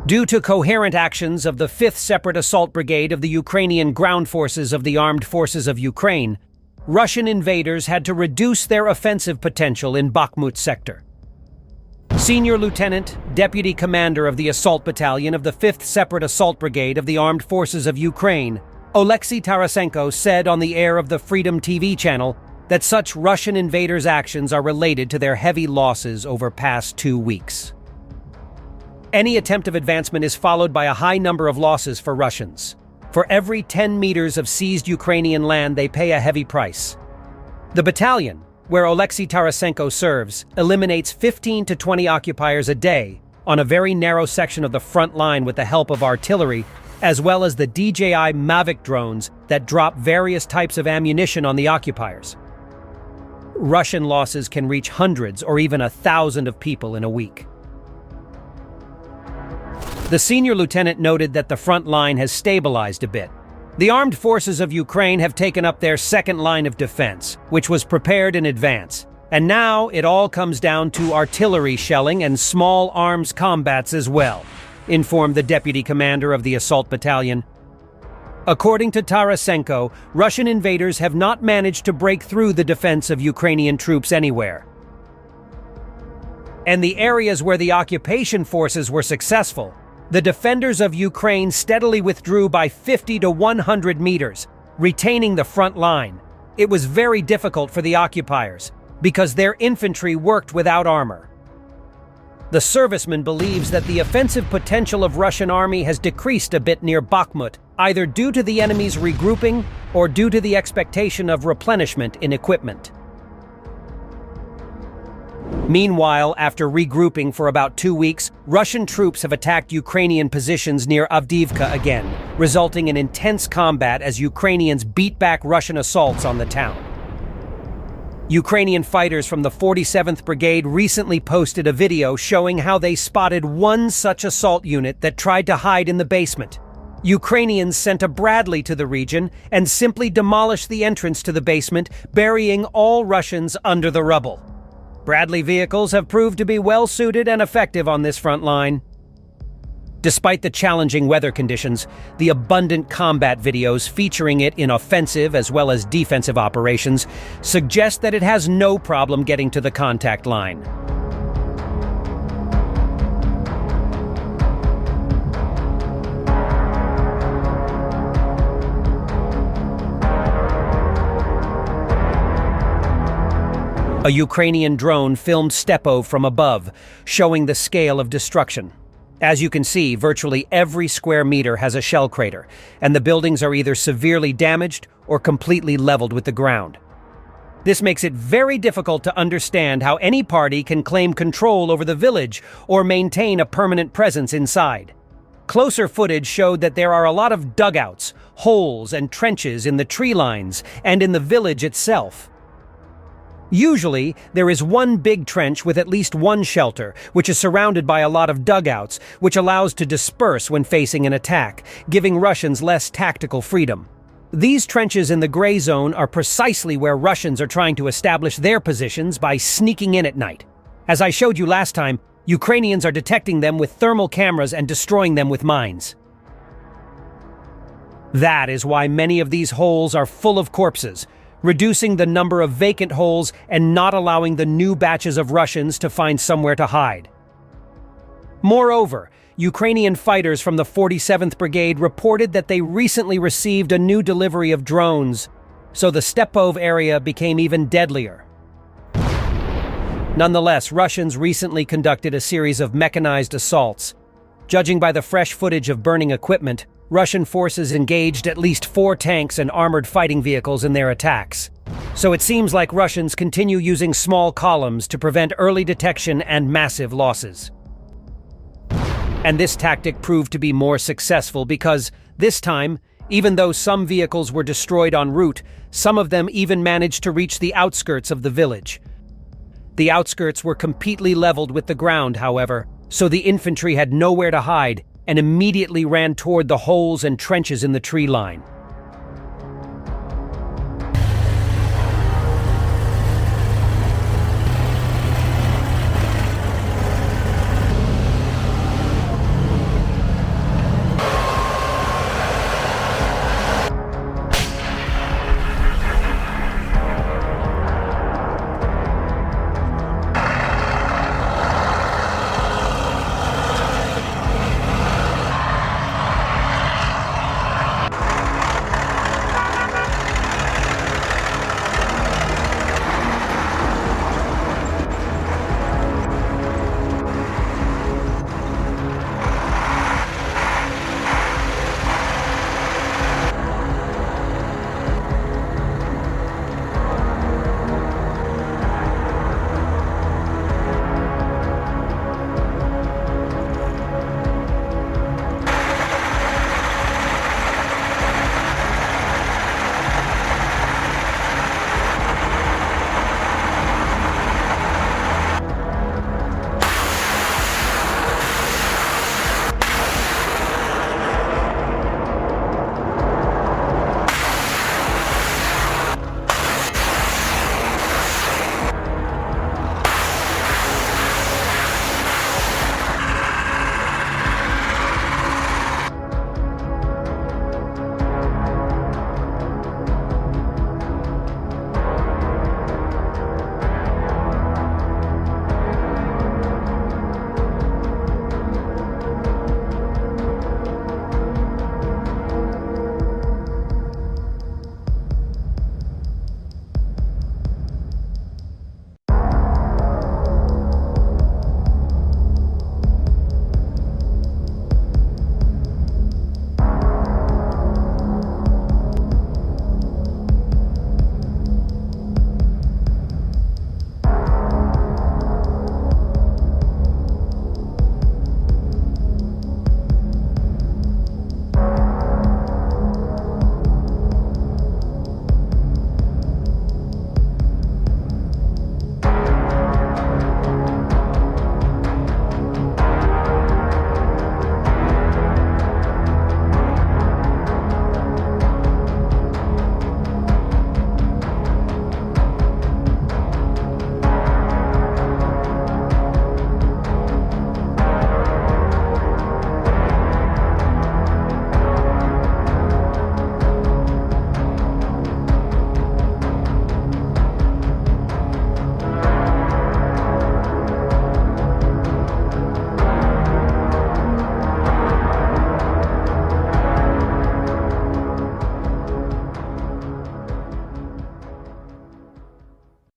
Due to coherent actions of the 5th Separate Assault Brigade of the Ukrainian Ground Forces of the Armed Forces of Ukraine, Russian invaders had to reduce their offensive potential in Bakhmut sector. Senior Lieutenant, Deputy Commander of the Assault Battalion of the 5th Separate Assault Brigade of the Armed Forces of Ukraine, Oleksiy Tarasenko, said on the air of the Freedom TV channel that such Russian invaders' actions are related to their heavy losses over past 2 weeks. Any attempt of advancement is followed by a high number of losses for Russians. For every 10 meters of seized Ukrainian land, they pay a heavy price. The battalion, where Oleksiy Tarasenko serves, eliminates 15 to 20 occupiers a day on a very narrow section of the front line with the help of artillery, as well as the DJI Mavic drones that drop various types of ammunition on the occupiers. Russian losses can reach hundreds or even 1,000 of people in a week. The senior lieutenant noted that the front line has stabilized a bit. The armed forces of Ukraine have taken up their second line of defense, which was prepared in advance. And now it all comes down to artillery shelling and small arms combats as well, informed the deputy commander of the assault battalion. According to Tarasenko, Russian invaders have not managed to break through the defense of Ukrainian troops anywhere. And the areas where the occupation forces were successful, the defenders of Ukraine steadily withdrew by 50 to 100 meters, retaining the front line. It was very difficult for the occupiers, because their infantry worked without armor. The serviceman believes that the offensive potential of Russian army has decreased a bit near Bakhmut, either due to the enemy's regrouping or due to the expectation of replenishment in equipment. Meanwhile, after regrouping for about 2 weeks, Russian troops have attacked Ukrainian positions near Avdiivka again, resulting in intense combat as Ukrainians beat back Russian assaults on the town. Ukrainian fighters from the 47th Brigade recently posted a video showing how they spotted one such assault unit that tried to hide in the basement. Ukrainians sent a Bradley to the region and simply demolished the entrance to the basement, burying all Russians under the rubble. Bradley vehicles have proved to be well-suited and effective on this front line. Despite the challenging weather conditions, the abundant combat videos featuring it in offensive as well as defensive operations suggest that it has no problem getting to the contact line. A Ukrainian drone filmed Stepo from above, showing the scale of destruction. As you can see, virtually every square meter has a shell crater, and the buildings are either severely damaged or completely leveled with the ground. This makes it very difficult to understand how any party can claim control over the village or maintain a permanent presence inside. Closer footage showed that there are a lot of dugouts, holes, and trenches in the tree lines and in the village itself. Usually, there is one big trench with at least one shelter, which is surrounded by a lot of dugouts, which allows to disperse when facing an attack, giving Russians less tactical freedom. These trenches in the gray zone are precisely where Russians are trying to establish their positions by sneaking in at night. As I showed you last time, Ukrainians are detecting them with thermal cameras and destroying them with mines. That is why many of these holes are full of corpses, reducing the number of vacant holes and not allowing the new batches of Russians to find somewhere to hide. Moreover, Ukrainian fighters from the 47th Brigade reported that they recently received a new delivery of drones, so the Stepov area became even deadlier. Nonetheless, Russians recently conducted a series of mechanized assaults. Judging by the fresh footage of burning equipment, Russian forces engaged at least 4 tanks and armored fighting vehicles in their attacks. So it seems like Russians continue using small columns to prevent early detection and massive losses. And this tactic proved to be more successful because, this time, even though some vehicles were destroyed en route, some of them even managed to reach the outskirts of the village. The outskirts were completely leveled with the ground, however, so the infantry had nowhere to hide and immediately ran toward the holes and trenches in the tree line.